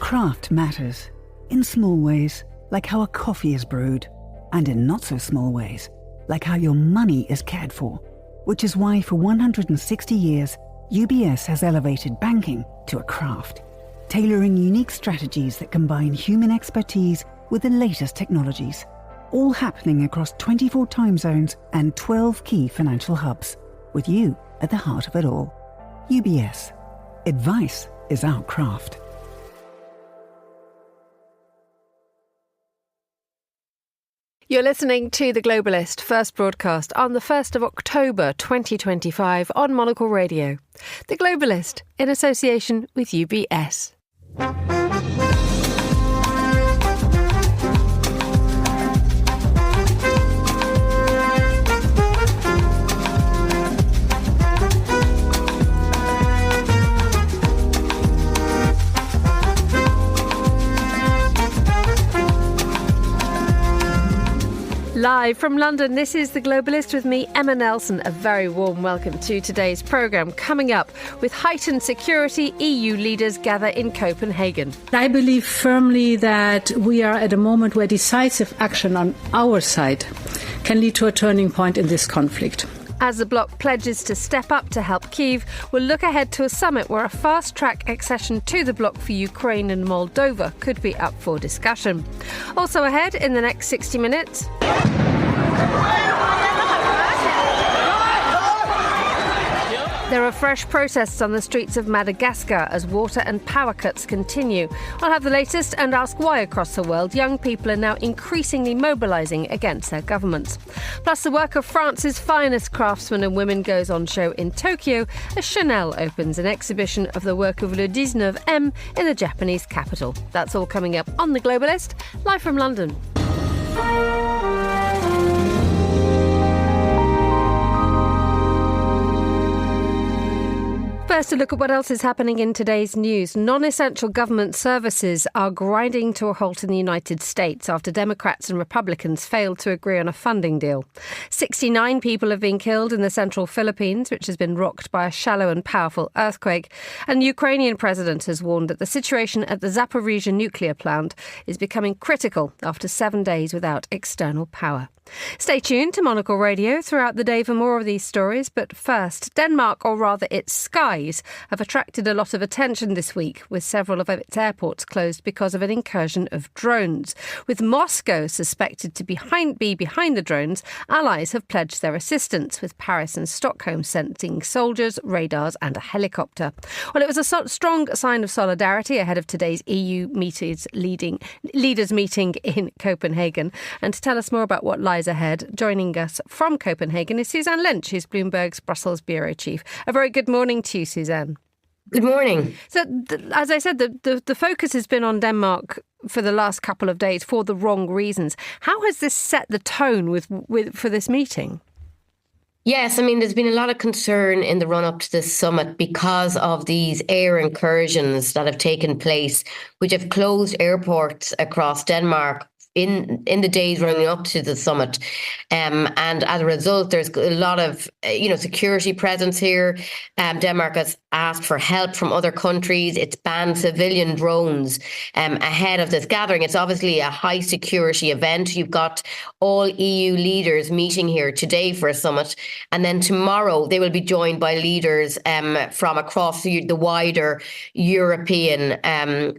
Craft matters. In small ways, like how a coffee is brewed. And in not so small ways, like how your money is cared for. Which is why for 160 years, UBS has elevated banking to a craft. Tailoring unique strategies that combine human expertise with the latest technologies. All happening across 24 time zones and 12 key financial hubs. With you at the heart of it all. UBS. Advice is our craft. You're listening to The Globalist, first broadcast on the 1st of October 2025 on Monocle Radio. The Globalist, in association with UBS. Live from London, this is The Globalist with me, Emma Nelson. A very warm welcome to today's programme. Coming up, with heightened security, EU leaders gather in Copenhagen. I believe firmly that we are at a moment where decisive action on our side can lead to a turning point in this conflict. As the bloc pledges to step up to help Kyiv, we'll look ahead to a summit where a fast-track accession to the bloc for Ukraine and Moldova could be up for discussion. Also ahead in the next 60 minutes... There are fresh protests on the streets of Madagascar as water and power cuts continue. I'll have the latest and ask why across the world young people are now increasingly mobilising against their governments. Plus, the work of France's finest craftsmen and women goes on show in Tokyo as Chanel opens an exhibition of the work of Le 19M in the Japanese capital. That's all coming up on The Globalist, live from London. First, a look at what else is happening in today's news. Non-essential government services are grinding to a halt in the United States after Democrats and Republicans failed to agree on a funding deal. 69 people have been killed in the central Philippines, which has been rocked by a shallow and powerful earthquake. And the Ukrainian president has warned that the situation at the Zaporizhzhia nuclear plant is becoming critical after 7 days without external power. Stay tuned to Monocle Radio throughout the day for more of these stories. But first, Denmark, or rather its skies, have attracted a lot of attention this week, with several of its airports closed because of an incursion of drones. With Moscow suspected to be behind the drones, allies have pledged their assistance, with Paris and Stockholm sending soldiers, radars and a helicopter. Well, it was a strong sign of solidarity ahead of today's EU leaders meeting in Copenhagen. And to tell us more about what lies ahead, joining us from Copenhagen is Suzanne Lynch, who's Bloomberg's Brussels bureau chief. A very good morning to you, Suzanne. Good morning. So, as I said, the focus has been on Denmark for the last couple of days for the wrong reasons. How has this set the tone for this meeting? Yes, I mean, there's been a lot of concern in the run-up to this summit because of these air incursions that have taken place, which have closed airports across Denmark in the days running up to the summit. And as a result, there's a lot of, security presence here. Denmark has asked for help from other countries. It's banned civilian drones ahead of this gathering. It's obviously a high security event. You've got all EU leaders meeting here today for a summit. And then tomorrow they will be joined by leaders from across the wider European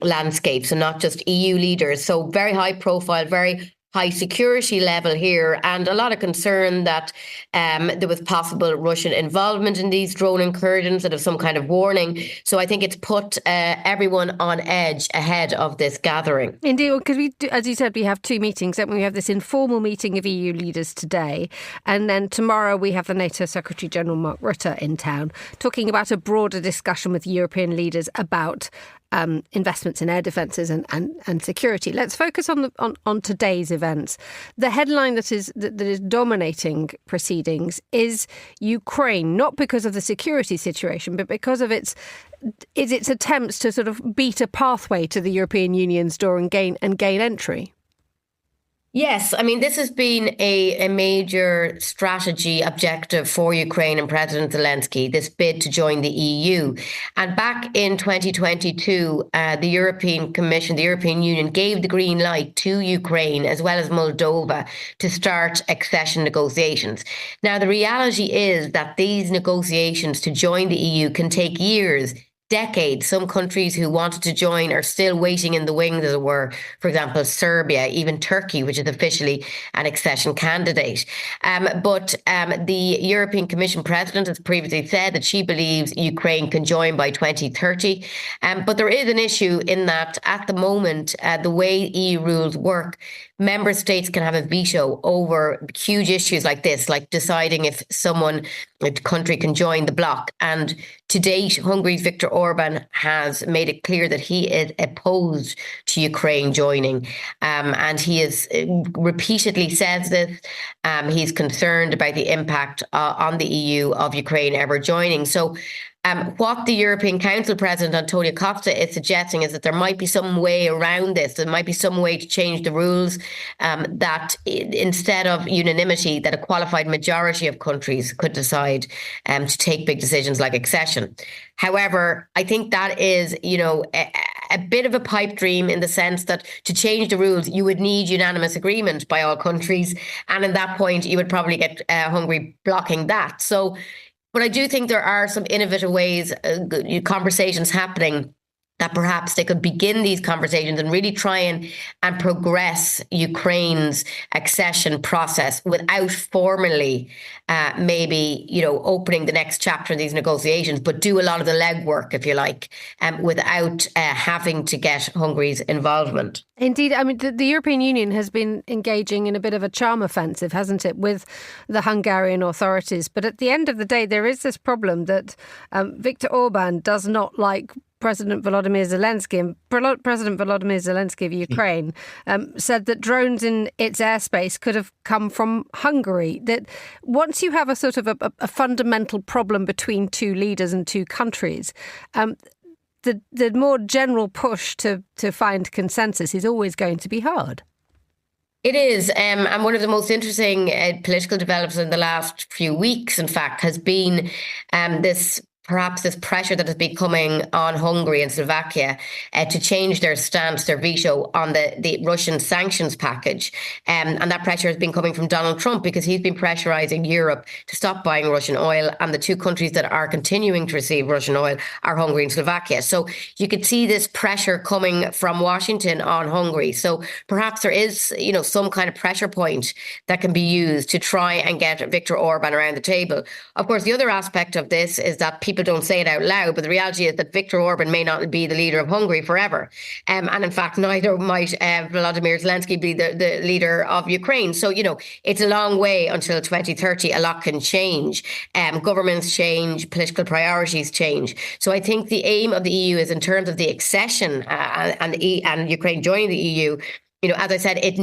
landscape. So not just EU leaders. So very high profile, very high security level here, and a lot of concern that there was possible Russian involvement in these drone incursions and of some kind of warning. So I think it's put everyone on edge ahead of this gathering. Indeed, because as you said, we have two meetings. We have this informal meeting of EU leaders today, and then tomorrow we have the NATO Secretary General Mark Rutte in town talking about a broader discussion with European leaders about investments in air defences and security. Let's focus on today's events. The headline that is dominating proceedings is Ukraine, not because of the security situation, but because of its attempts to sort of beat a pathway to the European Union's door and gain entry. Yes, I mean, this has been a major strategy objective for Ukraine and President Zelensky, this bid to join the EU. And back in 2022, the European Commission, the European Union gave the green light to Ukraine as well as Moldova to start accession negotiations. Now, the reality is that these negotiations to join the EU can take years, decades. Some countries who wanted to join are still waiting in the wings, as it were. For example, Serbia, even Turkey, which is officially an accession candidate. But the European Commission president has previously said that she believes Ukraine can join by 2030. But there is an issue in that at the moment, the way EU rules work, member states can have a veto over huge issues like this, like deciding if a country can join the bloc. And to date, Hungary's Viktor Orban has made it clear that he is opposed to Ukraine joining. And he has repeatedly says this. He's concerned about the impact on the EU of Ukraine ever joining. So what the European Council President Antonio Costa is suggesting is that there might be some way around this. There might be some way to change the rules that instead of unanimity, that a qualified majority of countries could decide to take big decisions like accession. However, I think that is, a bit of a pipe dream in the sense that to change the rules, you would need unanimous agreement by all countries. And at that point, you would probably get Hungary blocking that. But I do think there are some innovative ways, conversations happening, that perhaps they could begin these conversations and really try and progress Ukraine's accession process without formally maybe, opening the next chapter in these negotiations, but do a lot of the legwork, if you like, without having to get Hungary's involvement. Indeed. I mean, the European Union has been engaging in a bit of a charm offensive, hasn't it, with the Hungarian authorities. But at the end of the day, there is this problem that Viktor Orban does not like President Volodymyr Zelensky, and President Volodymyr Zelensky of Ukraine said that drones in its airspace could have come from Hungary. That once you have a sort of a fundamental problem between two leaders and two countries, the more general push to find consensus is always going to be hard. It is. And one of the most interesting political developments in the last few weeks, in fact, has been this pressure that has been coming on Hungary and Slovakia to change their stance, their veto on the Russian sanctions package. And that pressure has been coming from Donald Trump because he's been pressurizing Europe to stop buying Russian oil. And the two countries that are continuing to receive Russian oil are Hungary and Slovakia. So you could see this pressure coming from Washington on Hungary. So perhaps there is, some kind of pressure point that can be used to try and get Viktor Orban around the table. Of course, the other aspect of this is that people don't say it out loud, but the reality is that Viktor Orban may not be the leader of Hungary forever. And in fact, neither might Volodymyr Zelensky be the leader of Ukraine. So, it's a long way until 2030. A lot can change. Governments change, political priorities change. So I think the aim of the EU is in terms of the accession and Ukraine joining the EU. As I said, it's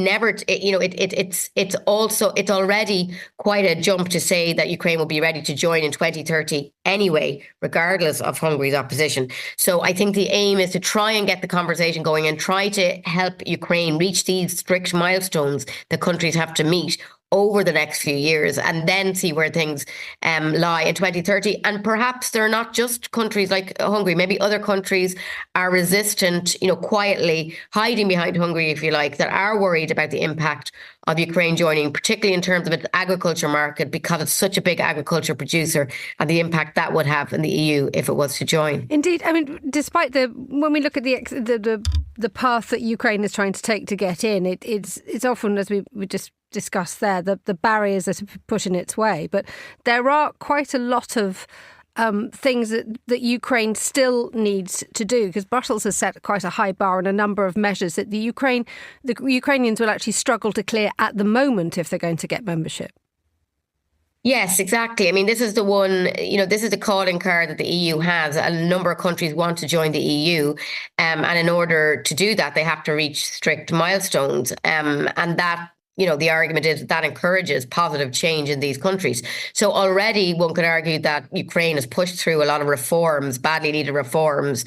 already quite a jump to say that Ukraine will be ready to join in 2030 anyway, regardless of Hungary's opposition. So I think the aim is to try and get the conversation going and try to help Ukraine reach these strict milestones that countries have to meet over the next few years, and then see where things lie in 2030. And perhaps they're not just countries like Hungary. Maybe other countries are resistant, quietly hiding behind Hungary, if you like, that are worried about the impact of Ukraine joining, particularly in terms of its agriculture market, because it's such a big agriculture producer, and the impact that would have in the EU if it was to join. Indeed. I mean, despite when we look at the path that Ukraine is trying to take to get in, it's often, as we just discussed there, the barriers that are put in its way. But there are quite a lot of things that Ukraine still needs to do, because Brussels has set quite a high bar on a number of measures that the Ukrainians will actually struggle to clear at the moment if they're going to get membership. Yes, exactly. I mean, this is the one, this is the calling card that the EU has. A number of countries want to join the EU. And in order to do that, they have to reach strict milestones. And that the argument is that encourages positive change in these countries. So already one could argue that Ukraine has pushed through a lot of reforms, badly needed reforms,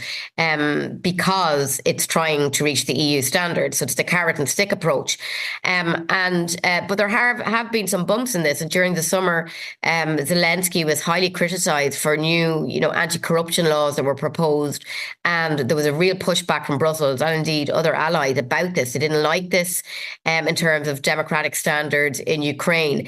because it's trying to reach the EU standards. So it's the carrot and stick approach. But there have been some bumps in this. And during the summer, Zelensky was highly criticised for new, anti-corruption laws that were proposed. And there was a real pushback from Brussels and indeed other allies about this. They didn't like this in terms of democratic standards in Ukraine.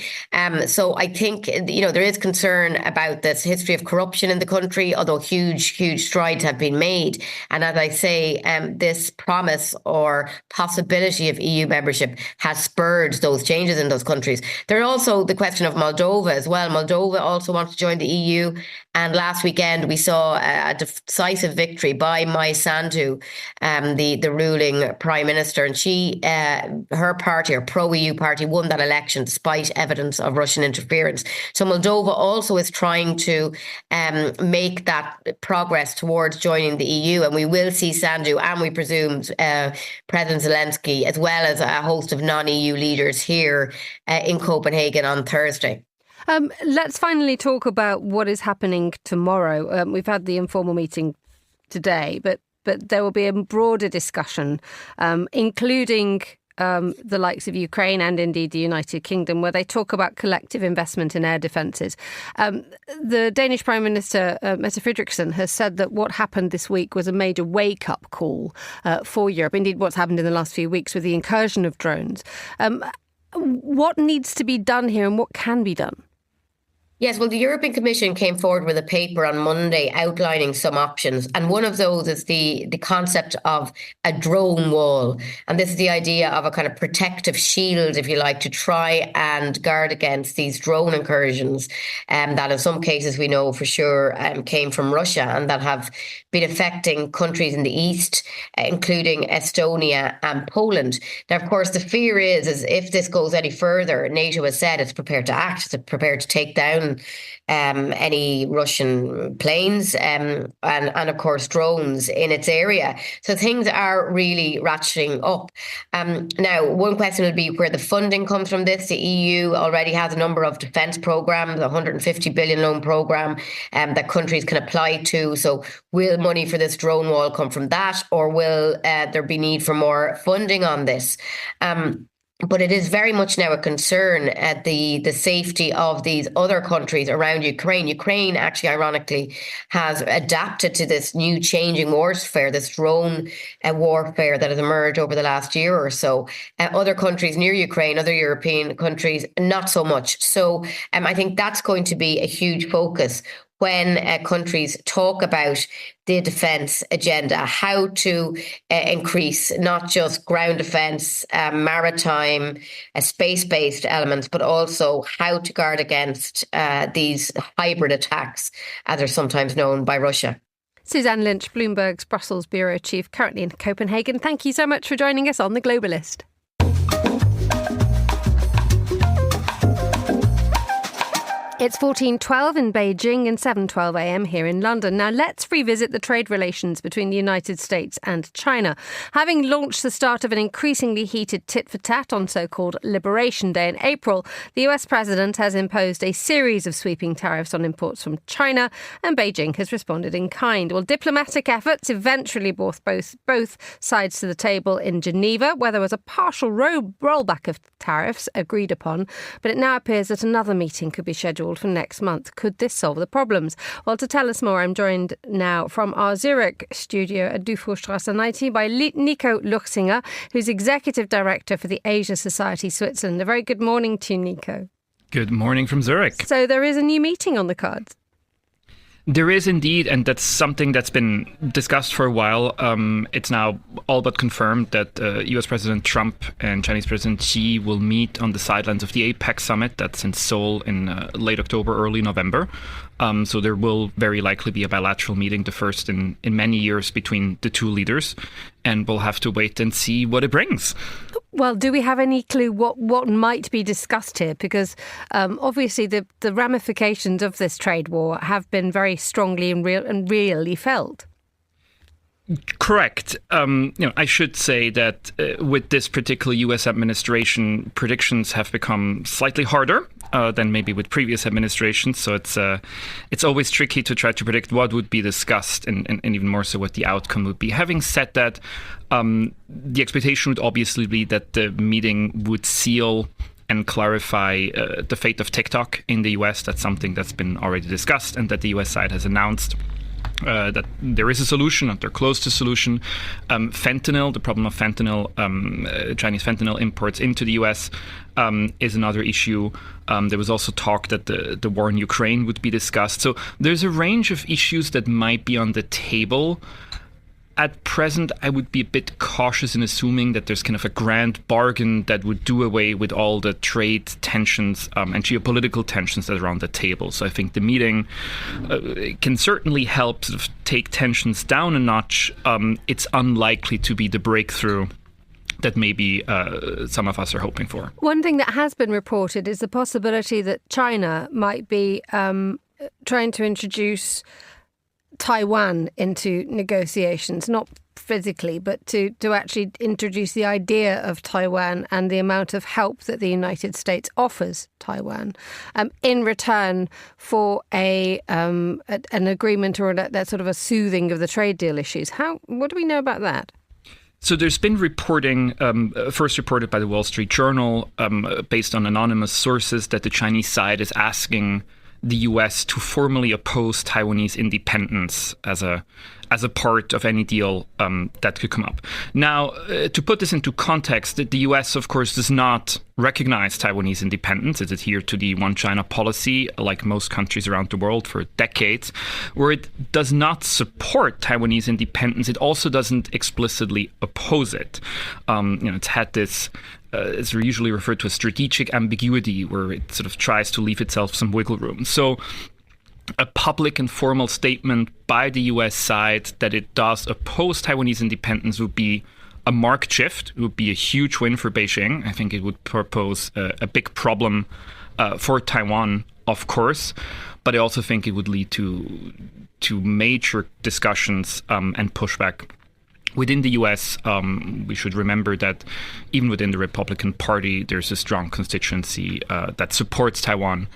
So I think, there is concern about this history of corruption in the country, although huge strides have been made. And as I say, this promise or possibility of EU membership has spurred those changes in those countries. There's also the question of Moldova as well. Moldova also wants to join the EU. And last weekend, we saw a decisive victory by Maia Sandu, the ruling prime minister. And her party, or pro-EU party, won that election despite evidence of Russian interference. So Moldova also is trying to make that progress towards joining the EU. And we will see Sandu, and we presume President Zelensky, as well as a host of non-EU leaders here in Copenhagen on Thursday. Let's finally talk about what is happening tomorrow. We've had the informal meeting today, but there will be a broader discussion, including the likes of Ukraine and indeed the United Kingdom, where they talk about collective investment in air defences. The Danish Prime Minister, Mette Frederiksen, has said that what happened this week was a major wake-up call for Europe. Indeed, what's happened in the last few weeks with the incursion of drones. What needs to be done here and what can be done? Yes, well, the European Commission came forward with a paper on Monday outlining some options. And one of those is the concept of a drone wall. And this is the idea of a kind of protective shield, if you like, to try and guard against these drone incursions that in some cases we know for sure came from Russia and that have been affecting countries in the east, including Estonia and Poland. Now, of course, the fear is if this goes any further, NATO has said it's prepared to act, it's prepared to take down any Russian planes and of course drones in its area. So things are really ratcheting up. Now, one question will be where the funding comes from this. The EU already has a number of defence programmes, a 150 billion loan programme that countries can apply to. So will money for this drone wall come from that, or will there be need for more funding on this? But it is very much now a concern at the safety of these other countries around Ukraine. Ukraine actually, ironically, has adapted to this new changing warfare, this drone warfare that has emerged over the last year or so. Other countries near Ukraine, other European countries, not so much. So I think that's going to be a huge focus when countries talk about the defence agenda, how to increase not just ground defence, maritime, space-based elements, but also how to guard against these hybrid attacks, as they're sometimes known by Russia. Suzanne Lynch, Bloomberg's Brussels Bureau Chief, currently in Copenhagen. Thank you so much for joining us on The Globalist. It's 14:12 in Beijing and 7:12 a.m. here in London. Now let's revisit the trade relations between the United States and China. Having launched the start of an increasingly heated tit-for-tat on so-called Liberation Day in April, the US president has imposed a series of sweeping tariffs on imports from China, and Beijing has responded in kind. Well, diplomatic efforts eventually brought both sides to the table in Geneva, where there was a partial rollback of tariffs agreed upon, but it now appears that another meeting could be scheduled for next month. Could this solve the problems? Well, to tell us more, I'm joined now from our Zurich studio at Dufourstrasse 90 by Nico Luchsinger, who's Executive Director for the Asia Society Switzerland. A very good morning to you, Nico. Good morning from Zurich. So there is a new meeting on the cards. There is indeed, and that's something that's been discussed for a while. It's now all but confirmed that US President Trump and Chinese President Xi will meet on the sidelines of the APEC summit that's in Seoul in late October, early November. So there will very likely be a bilateral meeting, the first in many years between the two leaders, and we'll have to wait and see what it brings. Well, do we have any clue what might be discussed here? Because obviously the ramifications of this trade war have been very strongly and really felt. Correct. I should say that with this particular U.S. administration, predictions have become slightly harder than maybe with previous administrations. So it's always tricky to try to predict what would be discussed and even more so what the outcome would be. Having said that, the expectation would obviously be that the meeting would seal and clarify the fate of TikTok in the U.S. That's something that's been already discussed and that the U.S. side has announced. That there is a solution, that they're close to a solution. Fentanyl, the problem of fentanyl, Chinese fentanyl imports into the US is another issue. There was also talk that the war in Ukraine would be discussed. So there's a range of issues that might be on the table. At present, I would be a bit cautious in assuming that there's kind of a grand bargain that would do away with all the trade tensions and geopolitical tensions that are on the table. So I think the meeting can certainly help sort of take tensions down a notch. It's unlikely to be the breakthrough that maybe some of us are hoping for. One thing that has been reported is the possibility that China might be trying to introduce Taiwan into negotiations, not physically, but to actually introduce the idea of Taiwan and the amount of help that the United States offers Taiwan in return for an agreement or that sort of a soothing of the trade deal issues. What do we know about that? So there's been reporting, first reported by the Wall Street Journal, based on anonymous sources, that the Chinese side is asking the U.S. to formally oppose Taiwanese independence as a part of any deal that could come up. Now, to put this into context, the U.S., of course, does not recognize Taiwanese independence. It adhered to the One China policy, like most countries around the world, for decades. Where it does not support Taiwanese independence, it also doesn't explicitly oppose it. It's had this is usually referred to as strategic ambiguity, where it sort of tries to leave itself some wiggle room. So a public and formal statement by the US side that it does oppose Taiwanese independence would be a marked shift. It would be a huge win for Beijing. I think it would propose a big problem for Taiwan, of course, but I also think it would lead to major discussions and pushback. Within the US, we should remember that even within the Republican Party, there's a strong constituency that supports Taiwan.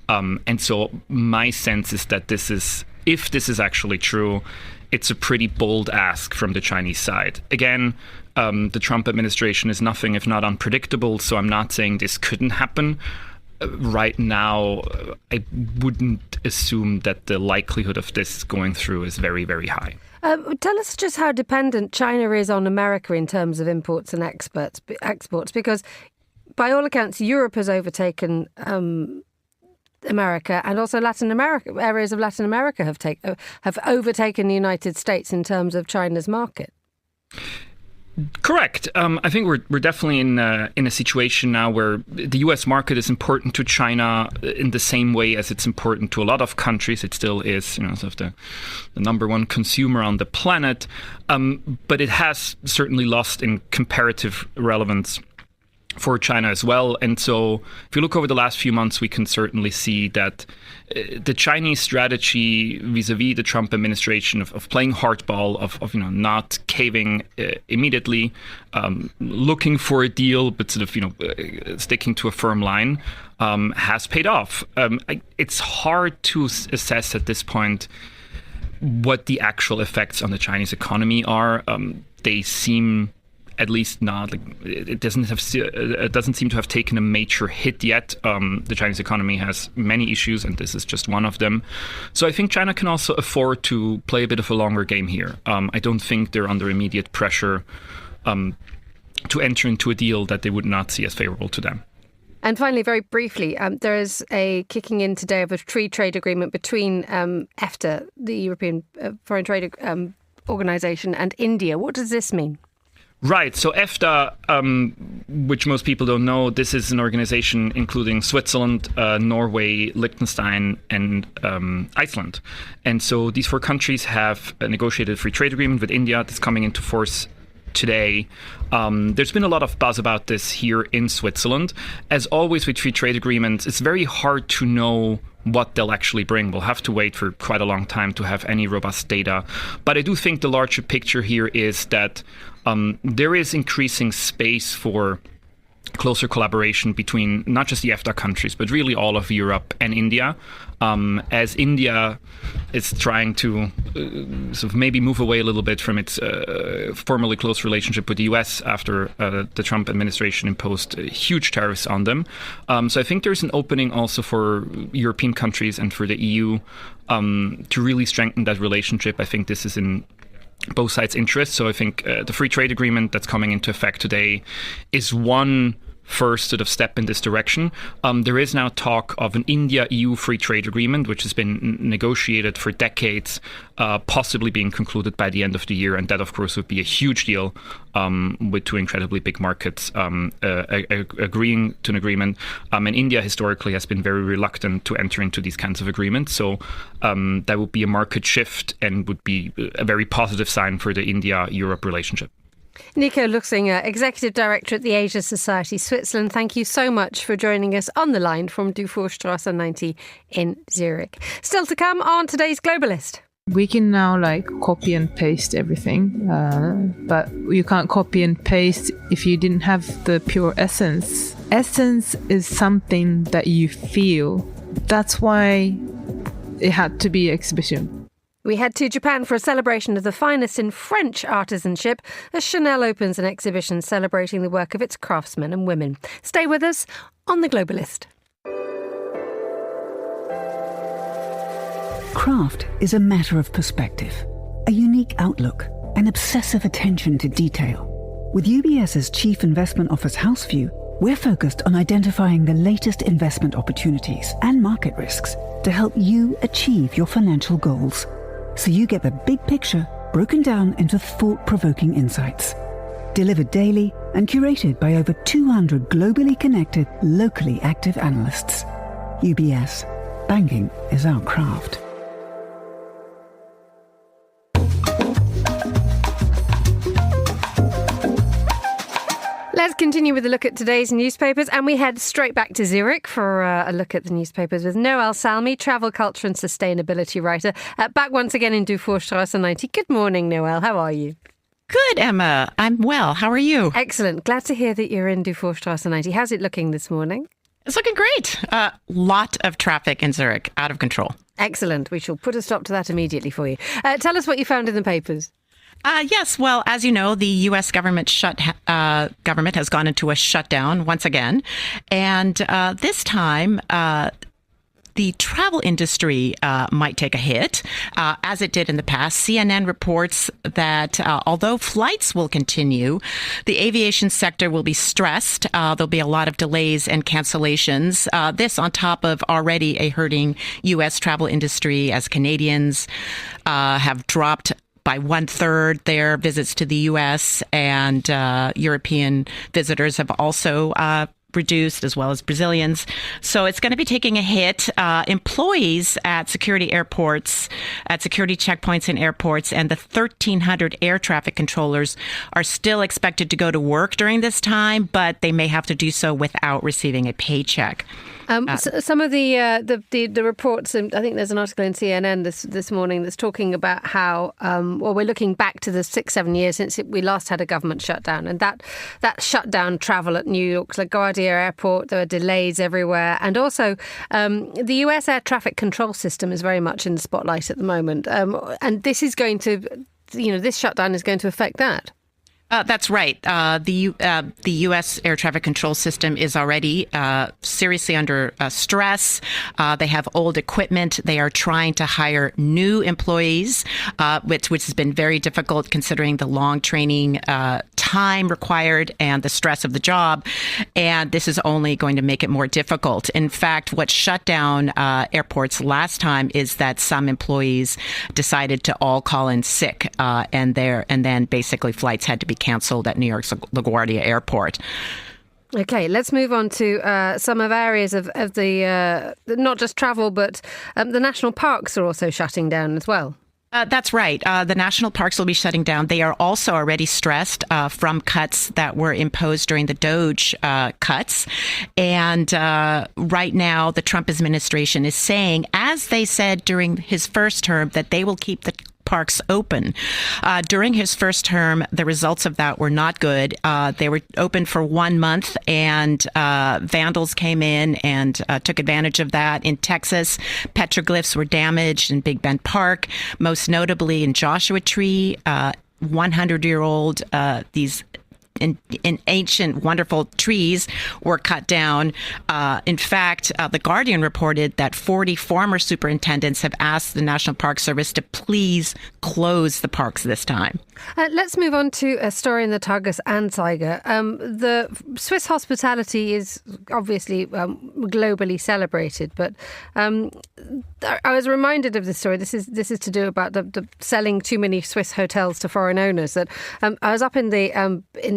And so my sense is that if this is actually true, it's a pretty bold ask from the Chinese side. Again, the Trump administration is nothing if not unpredictable, so I'm not saying this couldn't happen. Right now, I wouldn't assume that the likelihood of this going through is very, very high. Tell us just how dependent China is on America in terms of imports and exports, because by all accounts, Europe has overtaken America, and also Latin America. Areas of Latin America have overtaken the United States in terms of China's market. Correct. I think we're definitely in a situation now where the U.S. market is important to China in the same way as it's important to a lot of countries. It still is, sort of the number one consumer on the planet, but it has certainly lost in comparative relevance for China as well. And so if you look over the last few months, we can certainly see that the Chinese strategy vis-a-vis the Trump administration of playing hardball, of not caving immediately, looking for a deal, but sort of, sticking to a firm line, has paid off. It's hard to assess at this point what the actual effects on the Chinese economy are. They seem at least not it doesn't seem to have taken a major hit yet. The Chinese economy has many issues, and this is just one of them. So I think China can also afford to play a bit of a longer game here. I don't think they're under immediate pressure to enter into a deal that they would not see as favorable to them. And finally, very briefly, there is a kicking in today of a free trade agreement between EFTA, the European Foreign Trade Organization, and India. What does this mean? Right. So EFTA, which most people don't know, this is an organization including Switzerland, Norway, Liechtenstein, and Iceland. And so these four countries have negotiated a free trade agreement with India that's coming into force today. There's been a lot of buzz about this here in Switzerland. As always with free trade agreements, it's very hard to know what they'll actually bring. We'll have to wait for quite a long time to have any robust data. But I do think the larger picture here is that there is increasing space for closer collaboration between not just the EFTA countries, but really all of Europe and India, as India is trying to sort of maybe move away a little bit from its formerly close relationship with the US after the Trump administration imposed huge tariffs on them. So I think there's an opening also for European countries and for the EU to really strengthen that relationship. I think this is in both sides' interests. So I think the free trade agreement that's coming into effect today is one first sort of step in this direction. There is now talk of an India-EU free trade agreement, which has been negotiated for decades, possibly being concluded by the end of the year. And that, of course, would be a huge deal with two incredibly big markets agreeing to an agreement. And India historically has been very reluctant to enter into these kinds of agreements. So that would be a market shift and would be a very positive sign for the India-Europe relationship. Nico Luxinger, Executive Director at the Asia Society Switzerland, thank you so much for joining us on the line from Dufourstrasse 90 in Zurich. Still to come on today's Globalist. We can now copy and paste everything, but you can't copy and paste if you didn't have the pure essence. Essence is something that you feel. That's why it had to be exhibition. We head to Japan for a celebration of the finest in French artisanship as Chanel opens an exhibition celebrating the work of its craftsmen and women. Stay with us on The Globalist. Craft is a matter of perspective, a unique outlook, an obsessive attention to detail. With UBS's Chief Investment Office House View, we're focused on identifying the latest investment opportunities and market risks to help you achieve your financial goals. So you get the big picture broken down into thought-provoking insights. Delivered daily and curated by over 200 globally connected, locally active analysts. UBS. Banking is our craft. Let's continue with a look at today's newspapers, and we head straight back to Zurich for a look at the newspapers with Noel Salmi, travel, culture and sustainability writer, back once again in Dufourstrasse 90. Good morning, Noel. How are you? Good, Emma. I'm well. How are you? Excellent. Glad to hear that you're in Dufourstrasse 90. How's it looking this morning? It's looking great. Lot of traffic in Zurich, out of control. Excellent. We shall put a stop to that immediately for you. Tell us what you found in the papers. Yes. Well, as you know, the U.S. government has gone into a shutdown once again. And this time, the travel industry might take a hit, as it did in the past. CNN reports that although flights will continue, the aviation sector will be stressed. There'll be a lot of delays and cancellations. This on top of already a hurting U.S. travel industry, as Canadians have dropped by 1/3 their visits to the U.S. and European visitors have also reduced, as well as Brazilians. So it's going to be taking a hit. Employees at security checkpoints in airports, and the 1,300 air traffic controllers are still expected to go to work during this time, but they may have to do so without receiving a paycheck. Some of the reports, and I think there's an article in CNN this morning that's talking about how we're looking back to the 6-7 years since we last had a government shutdown, and that shut down travel at New York's LaGuardia Airport. There were delays everywhere, and also the US air traffic control system is very much in the spotlight at the moment, and this is going to, this shutdown is going to affect that. That's right. The U.S. air traffic control system is already seriously under stress. They have old equipment. They are trying to hire new employees, which has been very difficult considering the long training time required and the stress of the job. And this is only going to make it more difficult. In fact, what shut down airports last time is that some employees decided to all call in sick, and then basically flights had to be canceled at New York's LaGuardia Airport. Okay, let's move on to some of areas of the not just travel, but the national parks are also shutting down as well. That's right. The national parks will be shutting down. They are also already stressed from cuts that were imposed during the Doge cuts. And right now, the Trump administration is saying, as they said during his first term, that they will keep the parks open. During his first term, the results of that were not good. They were open for 1 month, and vandals came in and took advantage of that. In Texas, petroglyphs were damaged in Big Bend Park, most notably in Joshua Tree, 100-year-old, these in ancient, wonderful trees were cut down. In fact, The Guardian reported that 40 former superintendents have asked the National Park Service to please close the parks this time. Let's move on to a story in the Tagesanzeiger. The Swiss hospitality is obviously globally celebrated, but I was reminded of this story. This is to do about the selling too many Swiss hotels to foreign owners. That I was up in the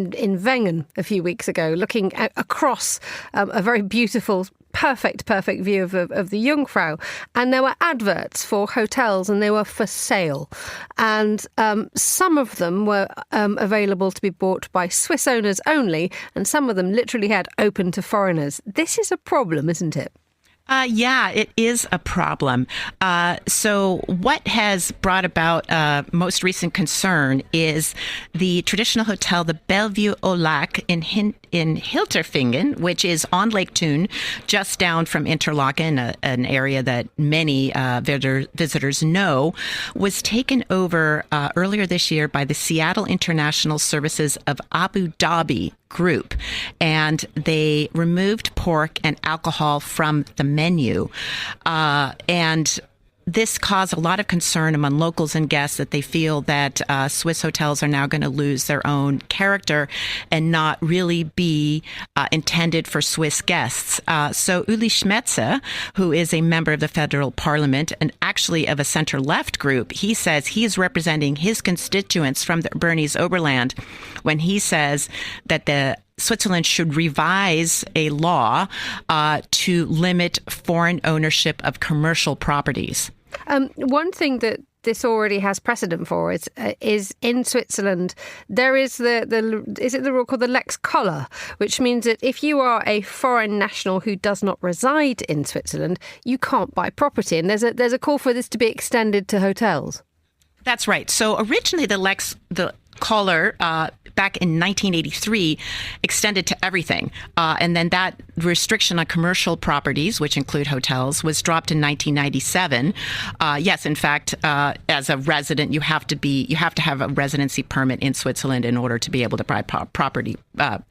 in Wengen a few weeks ago, looking across a very beautiful, perfect view of the Jungfrau, and there were adverts for hotels, and they were for sale, and some of them were available to be bought by Swiss owners only, and some of them literally had open to foreigners. This is a problem, isn't it? Yeah, it is a problem. So what has brought about most recent concern is the traditional hotel, the Bellevue au Lac in Hilterfingen, which is on Lake Thun, just down from Interlaken, an area that many visitors know, was taken over earlier this year by the Seattle International Services of Abu Dhabi Group, and they removed pork and alcohol from the menu, and this caused a lot of concern among locals and guests that they feel that Swiss hotels are now going to lose their own character and not really be intended for Swiss guests. So Uli Schmetzer, who is a member of the federal parliament and actually of a center-left group, he says he is representing his constituents from the Bernese Oberland when he says that Switzerland should revise a law to limit foreign ownership of commercial properties. One thing that this already has precedent for is in Switzerland there is is it the rule called the Lex Koller, which means that if you are a foreign national who does not reside in Switzerland, you can't buy property, and there's a call for this to be extended to hotels. That's right. So originally the Koller back in 1983 extended to everything. And then that restriction on commercial properties, which include hotels, was dropped in 1997. Yes, in fact, as a resident, you have to have a residency permit in Switzerland in order to be able to buy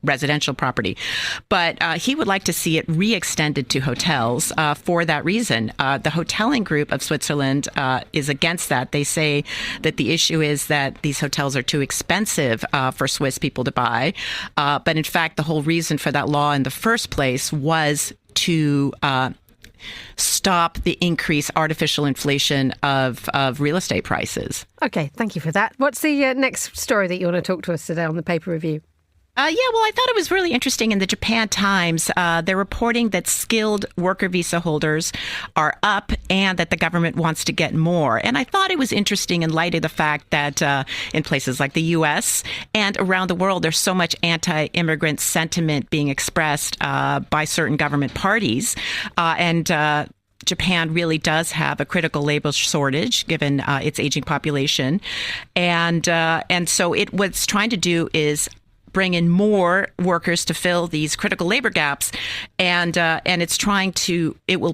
residential property. But he would like to see it re-extended to hotels for that reason. The hoteling group of Switzerland is against that. They say that the issue is that these hotels are too expensive for Swiss people to buy. But in fact, the whole reason for that law in the first place was to stop the increased artificial inflation of real estate prices. Okay, thank you for that. What's the next story that you want to talk to us today on the paper review? I thought it was really interesting. In the Japan Times, they're reporting that skilled worker visa holders are up and that the government wants to get more. And I thought it was interesting in light of the fact that in places like the U.S. and around the world, there's so much anti-immigrant sentiment being expressed by certain government parties. Japan really does have a critical labor shortage given its aging population. And so what's trying to do is bring in more workers to fill these critical labor gaps, and it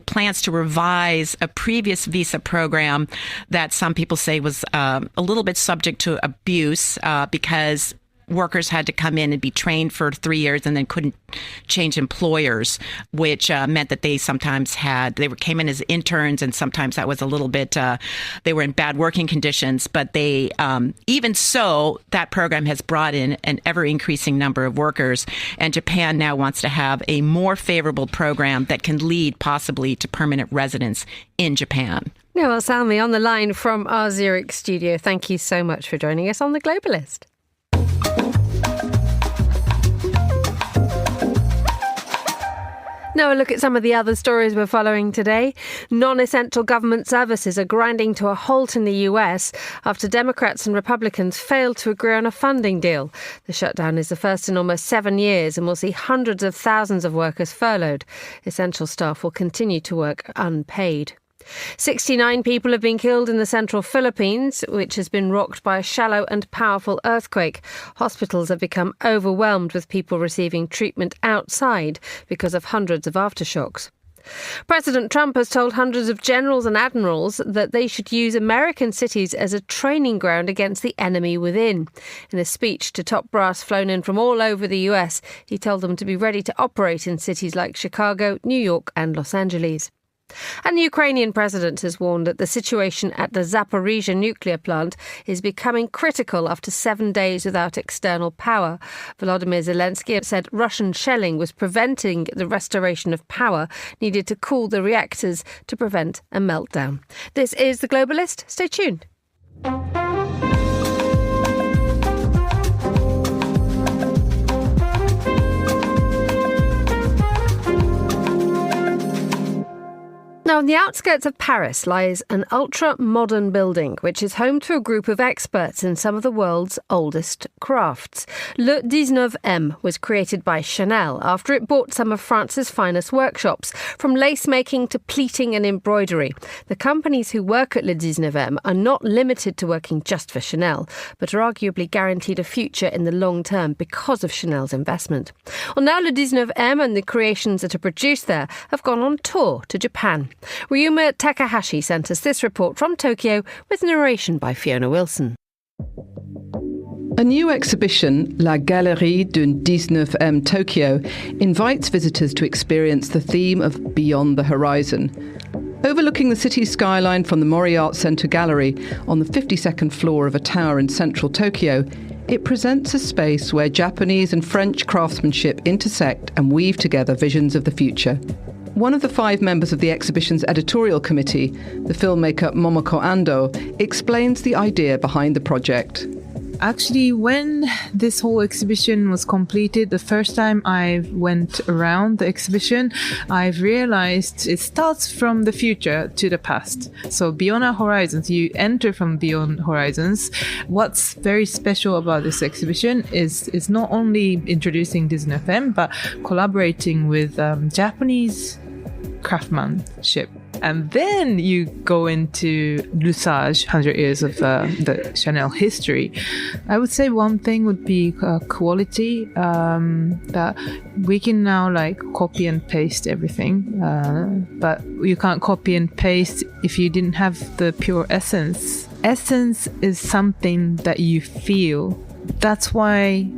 plans to revise a previous visa program that some people say was a little bit subject to abuse because workers had to come in and be trained for 3 years and then couldn't change employers, which meant that they sometimes came in as interns, and sometimes that was a little bit, they were in bad working conditions. But they, even so, that program has brought in an ever increasing number of workers, and Japan now wants to have a more favorable program that can lead possibly to permanent residence in Japan. Noel Salmi on the line from our Zurich studio. Thank you so much for joining us on The Globalist. Now a look at some of the other stories we're following today. Non-essential government services are grinding to a halt in the US after Democrats and Republicans failed to agree on a funding deal. The shutdown is the first in almost 7 years and will see hundreds of thousands of workers furloughed. Essential staff will continue to work unpaid. 69 people have been killed in the central Philippines, which has been rocked by a shallow and powerful earthquake. Hospitals have become overwhelmed with people receiving treatment outside because of hundreds of aftershocks. President Trump has told hundreds of generals and admirals that they should use American cities as a training ground against the enemy within. In a speech to top brass flown in from all over the US, he told them to be ready to operate in cities like Chicago, New York and Los Angeles. And the Ukrainian president has warned that the situation at the Zaporizhzhia nuclear plant is becoming critical after 7 days without external power. Volodymyr Zelensky said Russian shelling was preventing the restoration of power needed to cool the reactors to prevent a meltdown. This is The Globalist. Stay tuned. Now, on the outskirts of Paris lies an ultra-modern building, which is home to a group of experts in some of the world's oldest crafts. Le 19M was created by Chanel after it bought some of France's finest workshops, from lace-making to pleating and embroidery. The companies who work at Le 19M are not limited to working just for Chanel, but are arguably guaranteed a future in the long term because of Chanel's investment. Well, now Le 19M and the creations that are produced there have gone on tour to Japan. Ryuma Takahashi sent us this report from Tokyo with narration by Fiona Wilson. A new exhibition, La Galerie du 19M Tokyo, invites visitors to experience the theme of Beyond the Horizon. Overlooking the city's skyline from the Mori Art Center Gallery on the 52nd floor of a tower in central Tokyo, it presents a space where Japanese and French craftsmanship intersect and weave together visions of the future. One of the 5 members of the exhibition's editorial committee, the filmmaker Momoko Ando, explains the idea behind the project. Actually, when this whole exhibition was completed, the first time I went around the exhibition, I've realized it starts from the future to the past. So beyond our horizons, you enter from beyond horizons. What's very special about this exhibition is not only introducing 19M, but collaborating with Japanese craftsmanship. And then you go into l'usage, 100 years of the Chanel history. I would say one thing would be quality, that we can now copy and paste everything, but you can't copy and paste if you didn't have the pure essence. Essence is something that you feel. That's why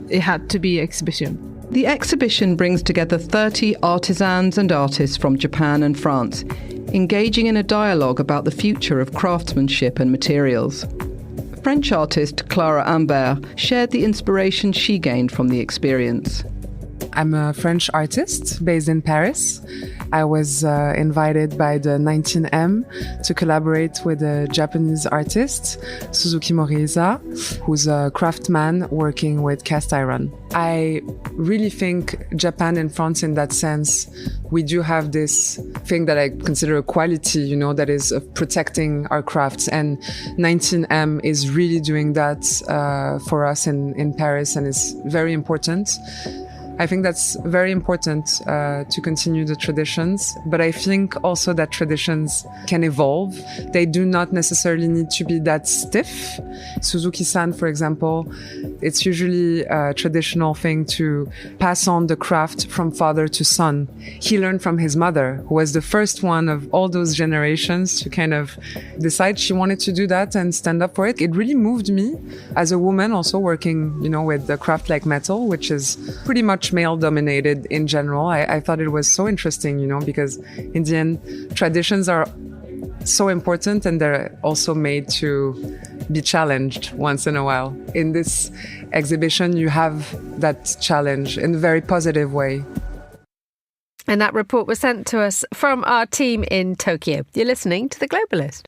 it had to be exhibition. The exhibition brings together 30 artisans and artists from Japan and France, engaging in a dialogue about the future of craftsmanship and materials. French artist Clara Ambert shared the inspiration she gained from the experience. I'm a French artist based in Paris. I was invited by the 19M to collaborate with a Japanese artist, Suzuki Moriisa, who's a craftsman working with cast iron. I really think Japan and France, in that sense, we do have this thing that I consider a quality, that is of protecting our crafts. And 19M is really doing that for us in Paris, and it's very important. I think that's very important to continue the traditions, but I think also that traditions can evolve. They do not necessarily need to be that stiff. Suzuki-san, for example, it's usually a traditional thing to pass on the craft from father to son. He learned from his mother, who was the first one of all those generations to kind of decide she wanted to do that and stand up for it. It really moved me as a woman also working, with the craft like metal, which is pretty much male-dominated in general. I thought it was so interesting, because in the end, traditions are so important and they're also made to be challenged once in a while. In this exhibition, you have that challenge in a very positive way. And that report was sent to us from our team in Tokyo. You're listening to The Globalist.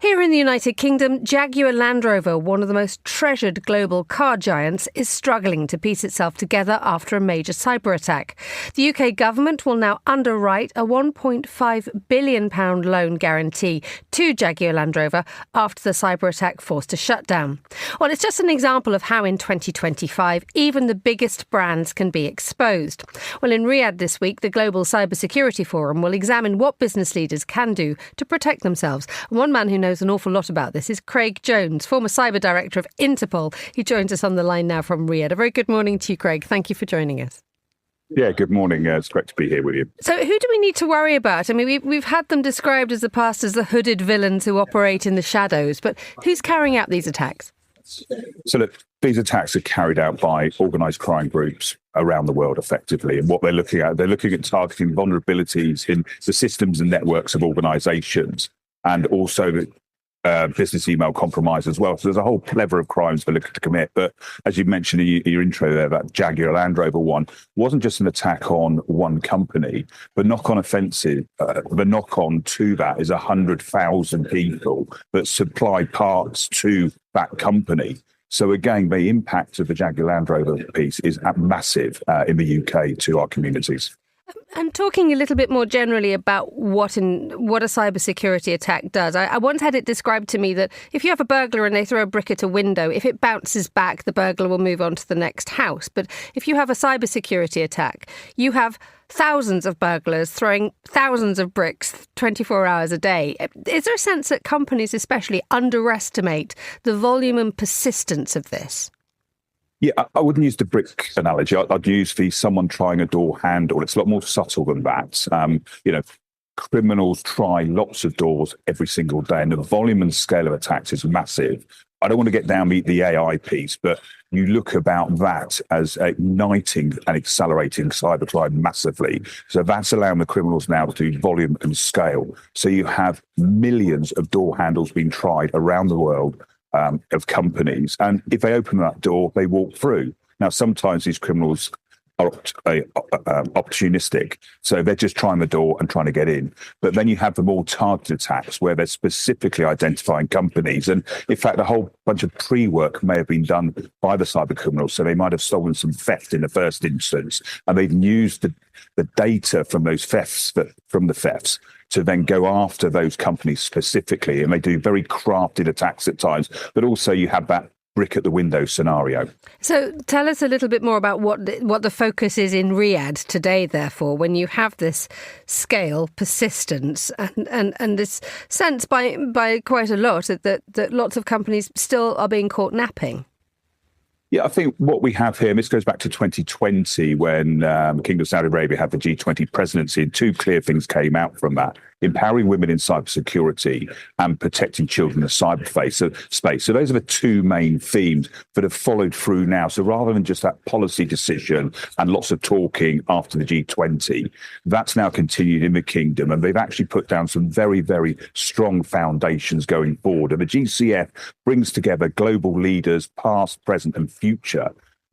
Here in the United Kingdom, Jaguar Land Rover, one of the most treasured global car giants, is struggling to piece itself together after a major cyber attack. The UK government will now underwrite a £1.5 billion loan guarantee to Jaguar Land Rover after the cyber attack forced a shutdown. Well, it's just an example of how in 2025 even the biggest brands can be exposed. Well, in Riyadh this week, the Global Cybersecurity Forum will examine what business leaders can do to protect themselves. One man who knows an awful lot about this is Craig Jones, former cyber director of Interpol. He joins us on the line now from Riyadh. A very good morning to you, Craig. Thank you for joining us. Yeah, good morning. It's great to be here with you. So who do we need to worry about? I mean, we've had them described as the past as the hooded villains who operate in the shadows, but who's carrying out these attacks? So look, these attacks are carried out by organised crime groups around the world effectively. And what they're looking at targeting vulnerabilities in the systems and networks of organisations, and also business email compromise as well. So there's a whole plethora of crimes they're looking to commit. But as you mentioned in your intro there, that Jaguar Land Rover one wasn't just an attack on one company, but knock-on offensive. The knock-on to that is 100,000 people that supply parts to that company. So again, the impact of the Jaguar Land Rover piece is massive in the UK to our communities. And talking a little bit more generally about what a cybersecurity attack does, I once had it described to me that if you have a burglar and they throw a brick at a window, if it bounces back, the burglar will move on to the next house. But if you have a cybersecurity attack, you have thousands of burglars throwing thousands of bricks 24 hours a day. Is there a sense that companies especially underestimate the volume and persistence of this? Yeah, I wouldn't use the brick analogy. I'd use someone trying a door handle. It's a lot more subtle than that. Criminals try lots of doors every single day, and the volume and scale of attacks is massive. I don't want to get down the AI piece, but you look about that as igniting and accelerating cybercrime massively. So that's allowing the criminals now to do volume and scale. So you have millions of door handles being tried around the world, of companies. And if they open that door, they walk through. Now, sometimes these criminals are opportunistic. So they're just trying the door and trying to get in. But then you have the more targeted attacks where they're specifically identifying companies. And in fact, a whole bunch of pre-work may have been done by the cyber criminals. So they might have stolen some theft in the first instance, and they've used the data from those thefts, to then go after those companies specifically. And they do very crafted attacks at times, but also you have that brick at the window scenario. So tell us a little bit more about what the focus is in Riyadh today, therefore, when you have this scale, persistence, and this sense by quite a lot that lots of companies still are being caught napping. Yeah, I think what we have here, and this goes back to 2020 when the Kingdom of Saudi Arabia had the G20 presidency, and two clear things came out from that: empowering women in cybersecurity and protecting children in the cyber space. So those are the two main themes that have followed through now. So rather than just that policy decision and lots of talking after the G20, that's now continued in the Kingdom. And they've actually put down some very, very strong foundations going forward. And the GCF brings together global leaders, past, present and future.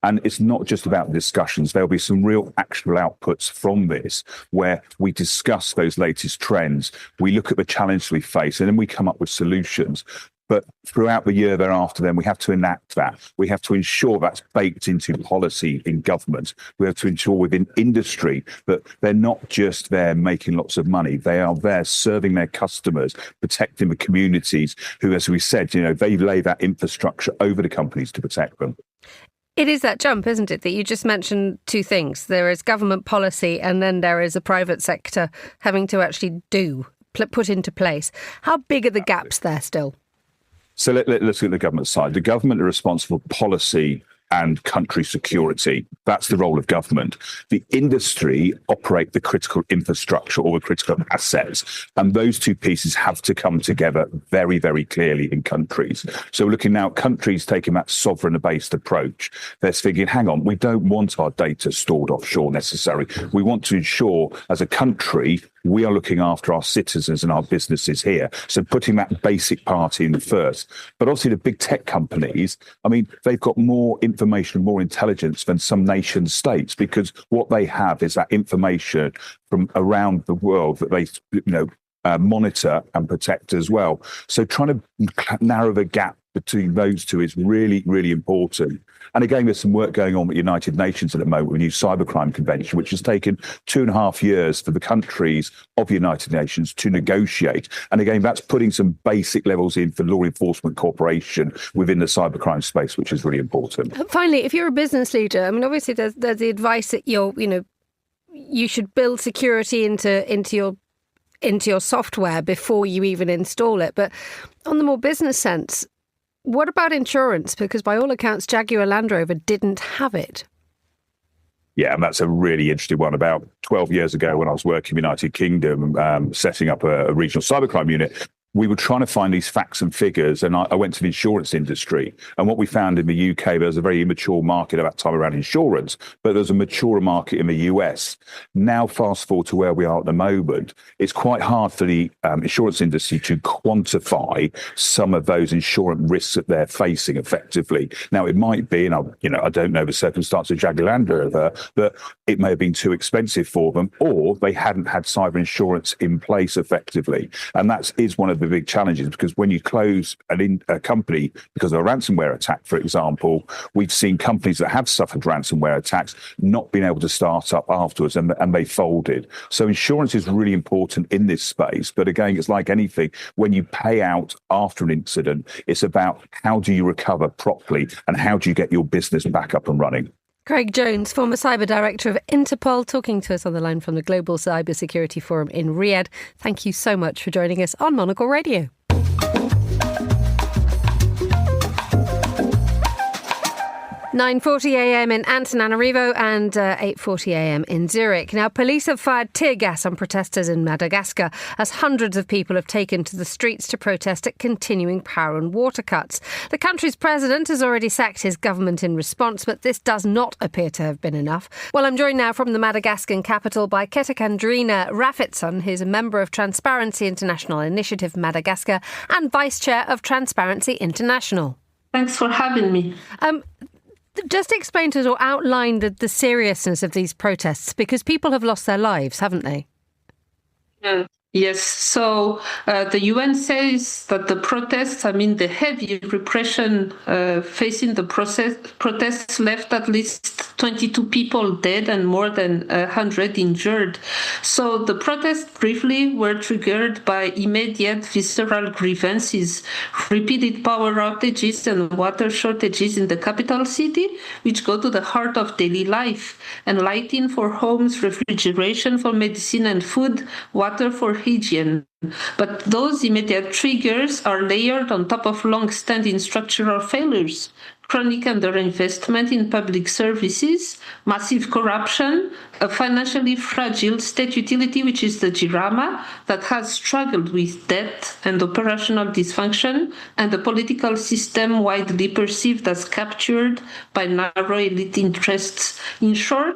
And it's not just about discussions. There'll be some real actual outputs from this where we discuss those latest trends. We look at the challenges we face and then we come up with solutions. But throughout the year thereafter, then we have to enact that. We have to ensure that's baked into policy in government. We have to ensure within industry that they're not just there making lots of money. They are there serving their customers, protecting the communities who, as we said, they lay that infrastructure over the companies to protect them. It is that jump, isn't it, that you just mentioned two things. There is government policy and then there is a private sector having to actually put into place. How big are the gaps there still? So let's look at the government side. The government are responsible for policy and country security. That's the role of government. The industry operate the critical infrastructure or the critical assets. And those two pieces have to come together very, very clearly in countries. So we're looking now at countries taking that sovereign-based approach. They're thinking, hang on, we don't want our data stored offshore necessarily. We want to ensure as a country we are looking after our citizens and our businesses here. So putting that basic part in first. But obviously the big tech companies, they've got more information, more intelligence than some nation states, because what they have is that information from around the world that they, monitor and protect as well. So trying to narrow the gap between those two is really, really important. And again, there's some work going on with the United Nations at the moment with the new cybercrime convention, which has taken 2.5 years for the countries of the United Nations to negotiate. And again, that's putting some basic levels in for law enforcement cooperation within the cybercrime space, which is really important. Finally, if you're a business leader, I mean, obviously there's the advice that you should build security into your software before you even install it. But on the more business sense, what about insurance? Because by all accounts, Jaguar Land Rover didn't have it. Yeah, and that's a really interesting one. About 12 years ago, when I was working in the United Kingdom, setting up a regional cybercrime unit, we were trying to find these facts and figures, and I went to the insurance industry. And what we found in the UK, there was a very immature market at that time around insurance, but there's a mature market in the US. Now, fast forward to where we are at the moment, it's quite hard for the insurance industry to quantify some of those insurance risks that they're facing effectively. Now, it might be, and I don't know the circumstance of Jaguar Land Rover, but it may have been too expensive for them, or they hadn't had cyber insurance in place effectively. And that is one of the big challenges, because when you close a company because of a ransomware attack, for example, we've seen companies that have suffered ransomware attacks not being able to start up afterwards, and they folded. So insurance is really important in this space. But again, it's like anything. When you pay out after an incident, it's about how do you recover properly and how do you get your business back up and running. Craig Jones, former cyber director of Interpol, talking to us on the line from the Global Cybersecurity Forum in Riyadh. Thank you so much for joining us on Monocle Radio. 9:40 a.m. in Antananarivo and 8:40 a.m. in Zurich. Now, police have fired tear gas on protesters in Madagascar as hundreds of people have taken to the streets to protest at continuing power and water cuts. The country's president has already sacked his government in response, but this does not appear to have been enough. Well, I'm joined now from the Madagascan capital by Ketekandrina Rafitson, who's a member of Transparency International Initiative Madagascar and vice chair of Transparency International. Thanks for having me. Just explain to us or outline the seriousness of these protests, because people have lost their lives, haven't they? Yes. So the UN says that the protests, the heavy repression facing the protests left at least 22 people dead and more than 100 injured. So the protests briefly were triggered by immediate visceral grievances, repeated power outages and water shortages in the capital city, which go to the heart of daily life, and lighting for homes, refrigeration for medicine and food, water for hygiene. But those immediate triggers are layered on top of long-standing structural failures, chronic underinvestment in public services, massive corruption, a financially fragile state utility, which is the Jirama, that has struggled with debt and operational dysfunction, and a political system widely perceived as captured by narrow elite interests. In short,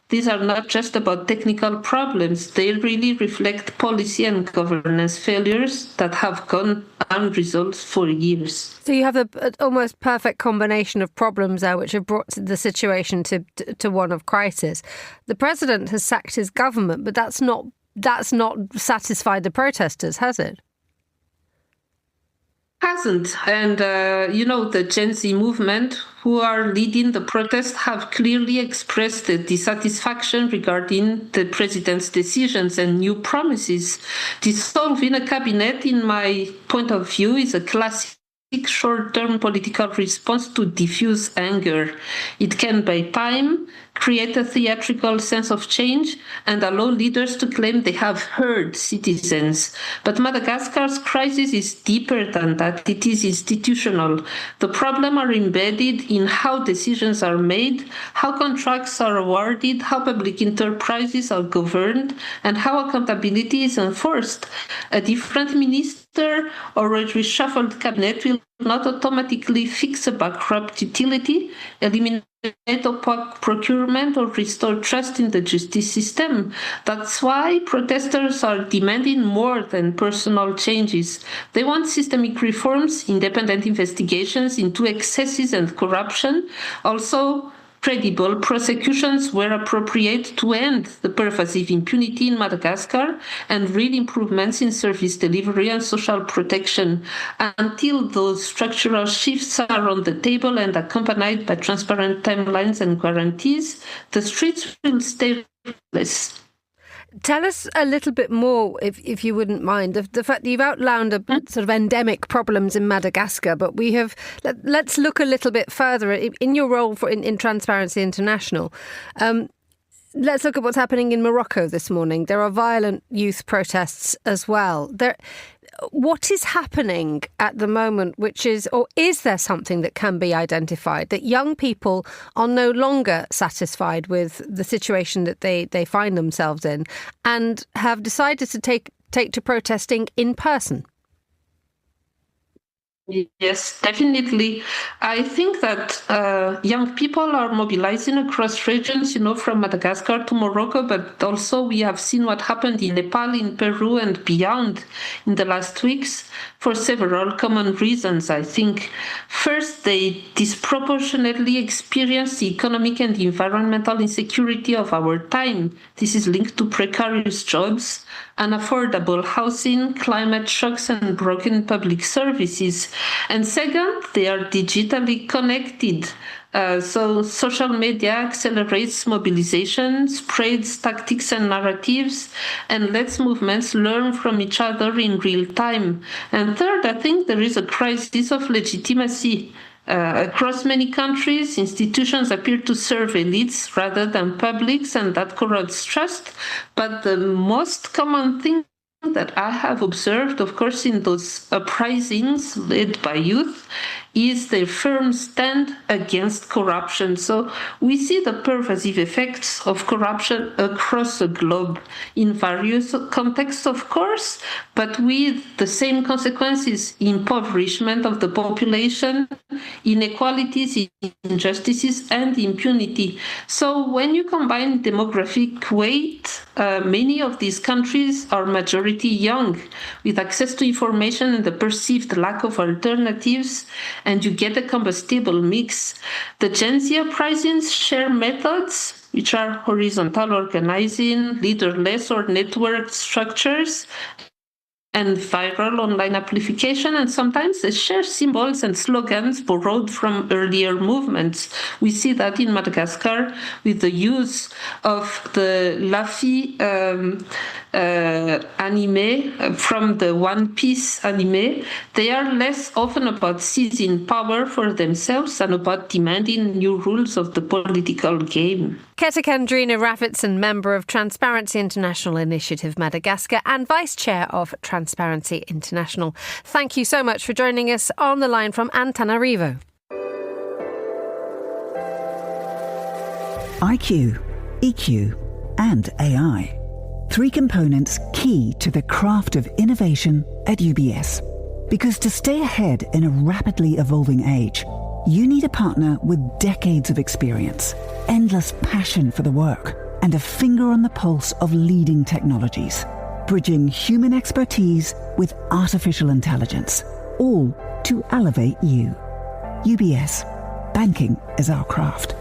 these are not just about technical problems. They really reflect policy and governance failures that have gone unresolved for years. So you have an almost perfect combination of problems there which have brought the situation to one of crisis. The president has sacked his government, but that's not satisfied the protesters, has it? Hasn't. And, the Gen Z movement, who are leading the protest, have clearly expressed the dissatisfaction regarding the president's decisions and new promises. Dissolving a cabinet, in my point of view, is a classic short-term political response to diffuse anger. It can buy time, create a theatrical sense of change, and allow leaders to claim they have heard citizens. But Madagascar's crisis is deeper than that. It is institutional. The problems are embedded in how decisions are made, how contracts are awarded, how public enterprises are governed, and how accountability is enforced. A different minister or a reshuffled cabinet will not automatically fix a bankrupt utility, eliminate opaque procurement, or restore trust in the justice system. That's why protesters are demanding more than personal changes. They want systemic reforms, independent investigations into excesses and corruption, also credible, prosecutions were appropriate to end the pervasive impunity in Madagascar and real improvements in service delivery and social protection. Until those structural shifts are on the table and accompanied by transparent timelines and guarantees, the streets will stay restless. Tell us a little bit more, if you wouldn't mind, the fact that you've outlined sort of endemic problems in Madagascar, but let's look a little bit further in your role in Transparency International. Let's look at what's happening in Morocco this morning. There are violent youth protests as well. What is happening at the moment, is there something that can be identified, that young people are no longer satisfied with the situation that they find themselves in and have decided to take to protesting in person? Yes, definitely. I think that young people are mobilizing across regions, from Madagascar to Morocco, but also we have seen what happened in Nepal, in Peru, and beyond in the last weeks for several common reasons, I think. First, they disproportionately experience the economic and environmental insecurity of our time. This is linked to precarious jobs, unaffordable housing, climate shocks, and broken public services. And second, they are digitally connected. So social media accelerates mobilization, spreads tactics and narratives, and lets movements learn from each other in real time. And third, I think there is a crisis of legitimacy. Across many countries, institutions appear to serve elites rather than publics, and that corrodes trust. But the most common thing that I have observed, of course, in those uprisings led by youth, is their firm stand against corruption. So we see the pervasive effects of corruption across the globe in various contexts, of course, but with the same consequences: impoverishment of the population, inequalities, injustices, and impunity. So when you combine demographic weight, many of these countries are majority young, with access to information and the perceived lack of alternatives, and you get a combustible mix. The Gen Z uprisings share methods, which are horizontal organizing, leaderless or networked structures, and viral online amplification, and sometimes they share symbols and slogans borrowed from earlier movements. We see that in Madagascar with the use of the Laffy anime from the One Piece anime. They are less often about seizing power for themselves than about demanding new rules of the political game. Ketakandrina Raffitson, member of Transparency International Initiative Madagascar and Vice Chair of Transparency International. Thank you so much for joining us on the line from Antananarivo. IQ, EQ, and AI. 3 components key to the craft of innovation at UBS. Because to stay ahead in a rapidly evolving age, you need a partner with decades of experience, endless passion for the work, and a finger on the pulse of leading technologies, bridging human expertise with artificial intelligence, all to elevate you. UBS. Banking is our craft.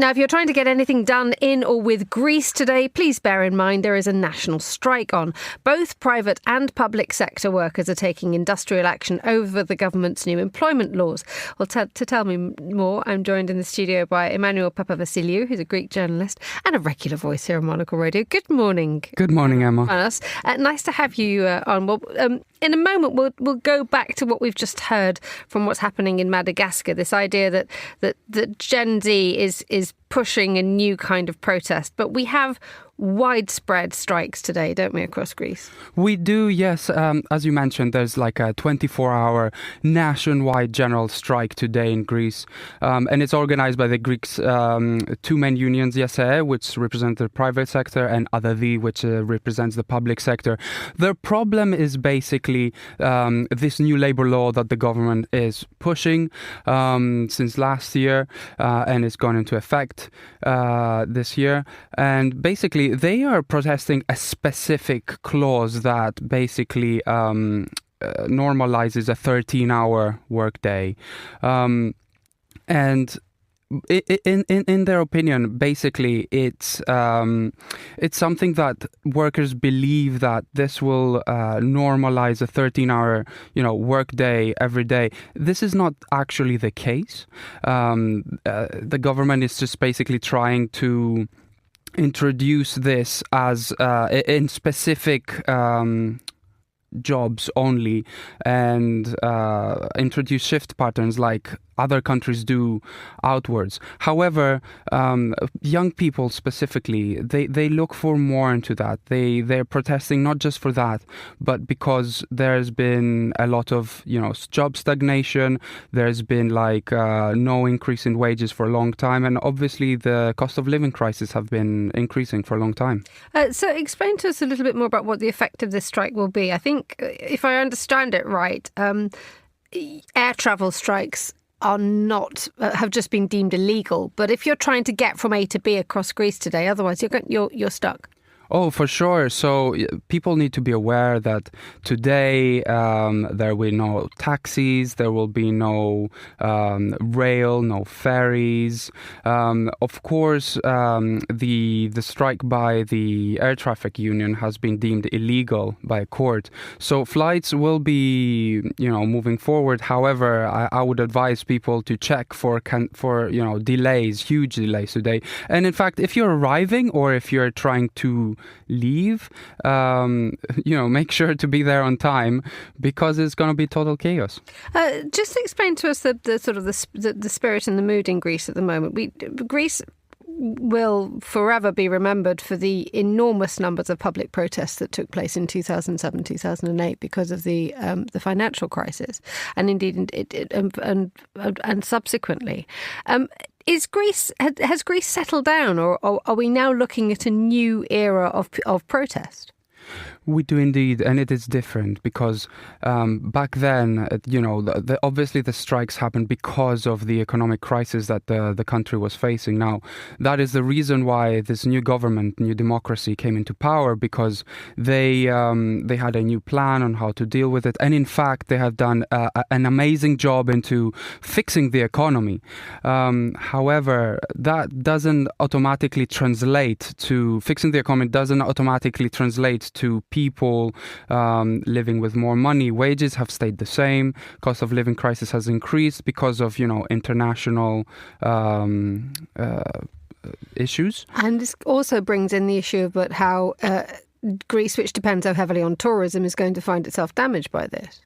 Now, if you're trying to get anything done in or with Greece today, please bear in mind there is a national strike on. Both private and public sector workers are taking industrial action over the government's new employment laws. Well, to tell me more, I'm joined in the studio by Emmanuel Papavasiliou, who's a Greek journalist and a regular voice here on Monocle Radio. Good morning. Good morning, Emma. Nice to have you on. Well, in a moment, we'll go back to what we've just heard from what's happening in Madagascar, this idea that Gen Z is pushing a new kind of protest. But we have widespread strikes today, don't we, across Greece? We do, yes. As you mentioned, there's like a 24-hour nationwide general strike today in Greece. And it's organized by the Greeks' 2 main unions, YSE, which represent the private sector, and ADADI, which represents the public sector. The problem is basically this new labor law that the government is pushing since last year, and it's gone into effect this year. And basically, basically, they are protesting a specific clause that basically normalizes a 13-hour workday. And in their opinion, basically, it's something that workers believe that this will normalize a 13-hour, workday every day. This is not actually the case. The government is just basically trying to introduce this as in specific jobs only, and introduce shift patterns like other countries do outwards. However, young people specifically, they look for more into that. They're protesting not just for that, but because there's been a lot of job stagnation. There's been no increase in wages for a long time, and obviously the cost of living crisis have been increasing for a long time. So explain to us a little bit more about what the effect of this strike will be. I think, if I understand it right, air travel strikes are not have just been deemed illegal. But if you're trying to get from A to B across Greece today, otherwise you're stuck. Oh, for sure. So people need to be aware that today there will be no taxis, there will be no rail, no ferries. Of course, the strike by the air traffic union has been deemed illegal by a court. So flights will be, moving forward. However, I would advise people to check for delays, huge delays today. And in fact, if you're arriving or if you're trying to leave, make sure to be there on time, because it's going to be total chaos. Just explain to us the sort of the spirit and the mood in Greece at the moment. Greece will forever be remembered for the enormous numbers of public protests that took place in 2007, 2008 because of the financial crisis, and indeed and subsequently. Has Greece settled down, or are we now looking at a new era of protest? We do indeed, and it is different because back then, obviously the strikes happened because of the economic crisis that the country was facing. Now, that is the reason why this new government, new democracy came into power, because they had a new plan on how to deal with it. And in fact, they have done an amazing job into fixing the economy. However, that doesn't automatically translate to fixing the economy, doesn't automatically translate to people living with more money. Wages have stayed the same. Cost of living crisis has increased because of, international issues. And this also brings in the issue about how Greece, which depends so heavily on tourism, is going to find itself damaged by this.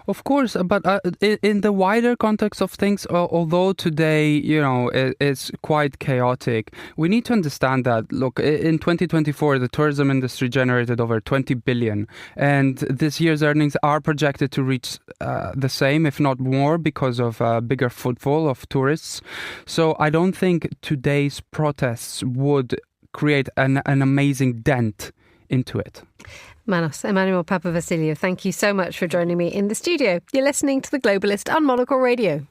Of course, but in the wider context of things, although today, it's quite chaotic, we need to understand that, look, in 2024, the tourism industry generated over 20 billion. And this year's earnings are projected to reach the same, if not more, because of bigger footfall of tourists. So I don't think today's protests would create an amazing dent into it. Emmanuel Papavasiliou, thank you so much for joining me in the studio. You're listening to The Globalist on Monocle Radio.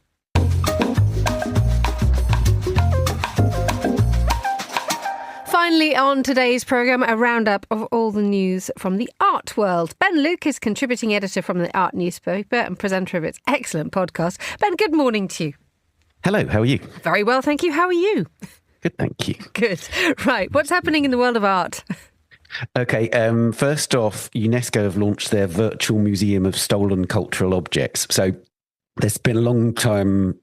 Finally, on today's programme, a roundup of all the news from the art world. Ben Luke is contributing editor from the Art newspaper and presenter of its excellent podcast. Ben, good morning to you. Hello, how are you? Very well, thank you. How are you? Good, thank you. Good. Right, what's happening in the world of art? Okay, first off, UNESCO have launched their virtual museum of stolen cultural objects. So there's been a long time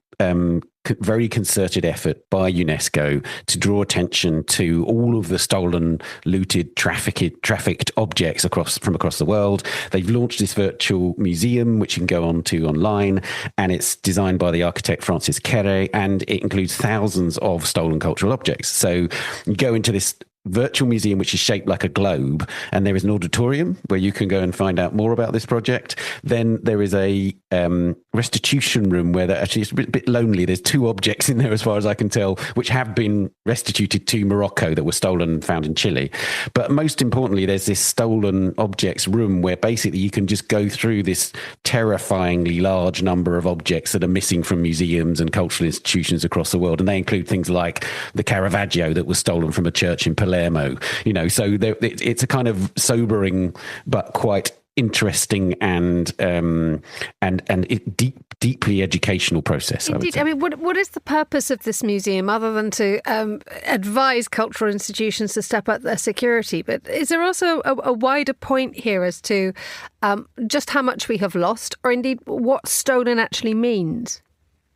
very concerted effort by UNESCO to draw attention to all of the stolen, looted, trafficked objects from across the world. They've launched this virtual museum, which you can go on to online, and it's designed by the architect Francis Kere, and it includes thousands of stolen cultural objects. So you go into this virtual museum, which is shaped like a globe, and there is an auditorium where you can go and find out more about this project. Then there is a restitution room where actually it's a bit lonely. There's 2 objects in there, as far as I can tell, which have been restituted to Morocco that were stolen and found in Chile. But most importantly, there's this stolen objects room where basically you can just go through this terrifyingly large number of objects that are missing from museums and cultural institutions across the world. And they include things like the Caravaggio that was stolen from a church in Palermo. So it's a kind of sobering but quite interesting and deeply educational process. Indeed. I mean, what is the purpose of this museum other than to advise cultural institutions to step up their security? But is there also a wider point here as to just how much we have lost, or indeed what stolen actually means?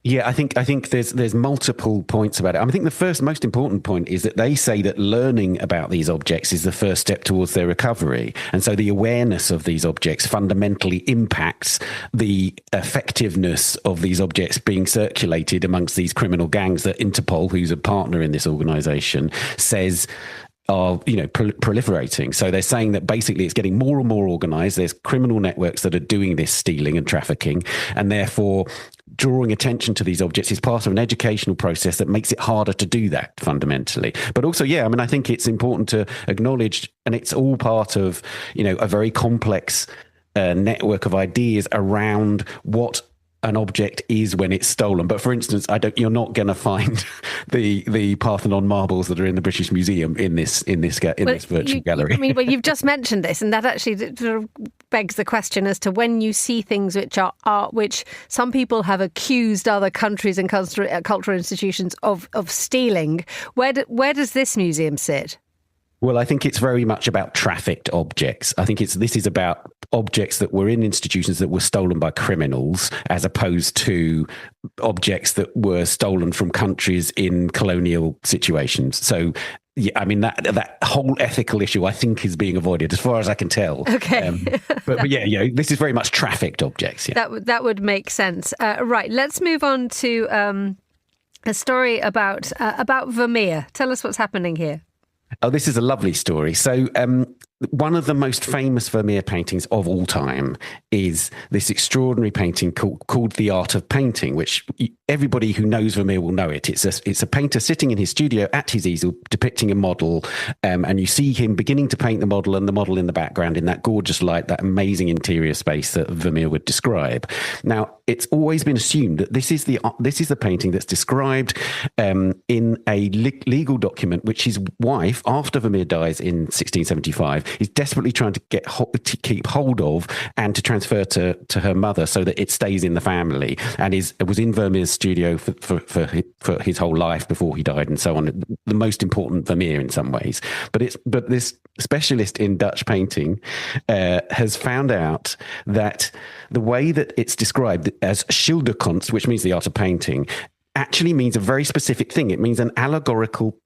Yeah, I think there's multiple points about it. I think the first most important point is that they say that learning about these objects is the first step towards their recovery. And so the awareness of these objects fundamentally impacts the effectiveness of these objects being circulated amongst these criminal gangs that Interpol, who's a partner in this organization, says are proliferating. So they're saying that basically it's getting more and more organized. There's criminal networks that are doing this stealing and trafficking, and therefore drawing attention to these objects is part of an educational process that makes it harder to do that fundamentally. But also, I think it's important to acknowledge, and it's all part of, a very complex network of ideas around what an object is when it's stolen. But for instance, you're not going to find the Parthenon marbles that are in the British Museum in this virtual gallery. You've just mentioned this, and that actually sort of begs the question as to when you see things which are art, which some people have accused other countries and cultural institutions of stealing. Where does this museum sit? Well, I think it's very much about trafficked objects. I think this is about objects that were in institutions that were stolen by criminals, as opposed to objects that were stolen from countries in colonial situations. So, that whole ethical issue, I think, is being avoided, as far as I can tell. Okay. But this is very much trafficked objects. Yeah. That would make sense. Right. Let's move on to a story about Vermeer. Tell us what's happening here. Oh, this is a lovely story. So one of the most famous Vermeer paintings of all time is this extraordinary painting called The Art of Painting, which everybody who knows Vermeer will know it. It's a painter sitting in his studio at his easel depicting a model, and you see him beginning to paint the model and the model in the background in that gorgeous light, that amazing interior space that Vermeer would describe. Now, it's always been assumed that this is the painting that's described in a legal document which his wife, after Vermeer dies in 1675, is desperately trying to keep hold of and to transfer to her mother so that it stays in the family, and was in Vermeer's studio for his whole life before he died and so on. The most important Vermeer in some ways. But this specialist in Dutch painting has found out that the way that it's described as schilderkunst, which means the art of painting, actually means a very specific thing. It means an allegorical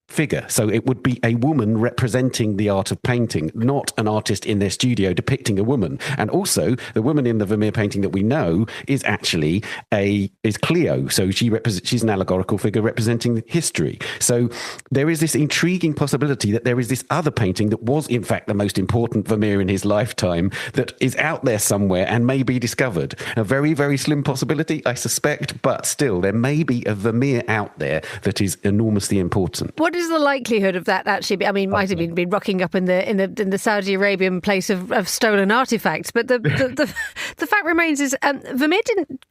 figure. So it would be a woman representing the art of painting, not an artist in their studio depicting a woman. And also, the woman in the Vermeer painting that we know is actually is Cleo. So she's an allegorical figure representing history. So there is this intriguing possibility that there is this other painting that was, in fact, the most important Vermeer in his lifetime that is out there somewhere and may be discovered. A very, very slim possibility, I suspect, but still, there may be a Vermeer out there that is enormously important. What is the likelihood of that actually? I mean, might have been rocking up in the Saudi Arabian place of stolen artifacts, but the fact remains is Vermeer didn't.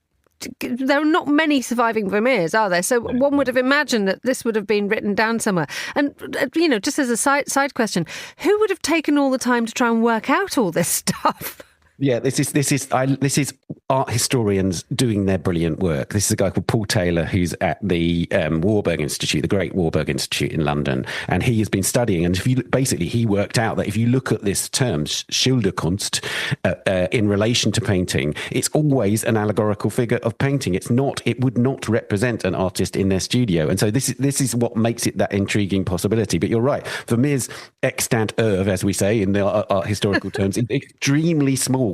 There are not many surviving Vermeers, are there? So one would have imagined that this would have been written down somewhere. And just as a side question, who would have taken all the time to try and work out all this stuff? Yeah, this is art historians doing their brilliant work. This is a guy called Paul Taylor, who's at the Warburg Institute, the Great Warburg Institute in London, and he has been studying. And he worked out that if you look at this term schilderkunst in relation to painting, it's always an allegorical figure of painting. It would not represent an artist in their studio, and so this is what makes it that intriguing possibility. But you're right, Vermeer's extant oeuvre, as we say in the art historical terms, is extremely small.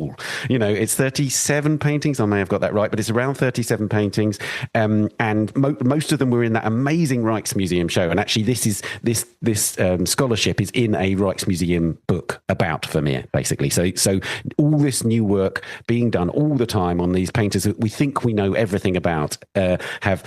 It's 37 paintings. I may have got that right, but it's around 37 paintings. And most of them were in that amazing Rijksmuseum show. And actually, this scholarship is in a Rijksmuseum book about Vermeer, basically. So all this new work being done all the time on these painters that we think we know everything about have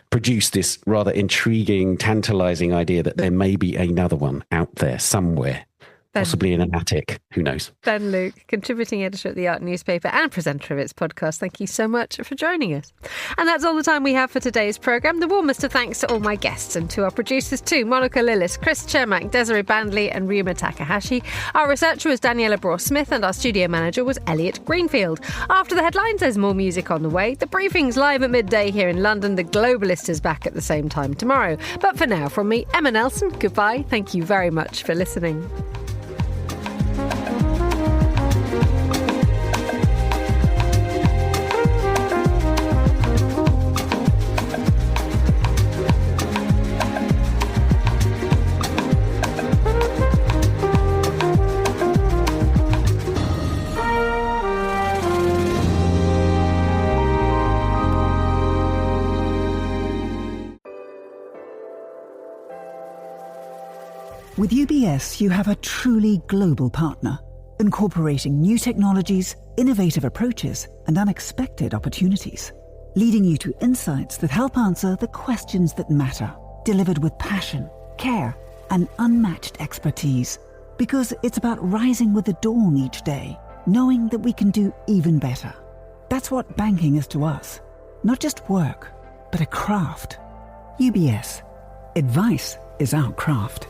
produced this rather intriguing, tantalizing idea that there may be another one out there somewhere. Possibly in an attic. Who knows? Ben Luke, contributing editor at the Art newspaper and presenter of its podcast. Thank you so much for joining us. And that's all the time we have for today's programme. The warmest of thanks to all my guests and to our producers too, Monica Lillis, Chris Chermak, Desiree Bandley and Ryuma Takahashi. Our researcher was Daniela Braw-Smith and our studio manager was Elliot Greenfield. After the headlines, there's more music on the way. The briefing's live at midday here in London. The Globalist is back at the same time tomorrow. But for now, from me, Emma Nelson, goodbye. Thank you very much for listening. With UBS, you have a truly global partner, incorporating new technologies, innovative approaches, and unexpected opportunities, leading you to insights that help answer the questions that matter, delivered with passion, care, and unmatched expertise. Because it's about rising with the dawn each day, knowing that we can do even better. That's what banking is to us. Not just work, but a craft. UBS. Advice is our craft.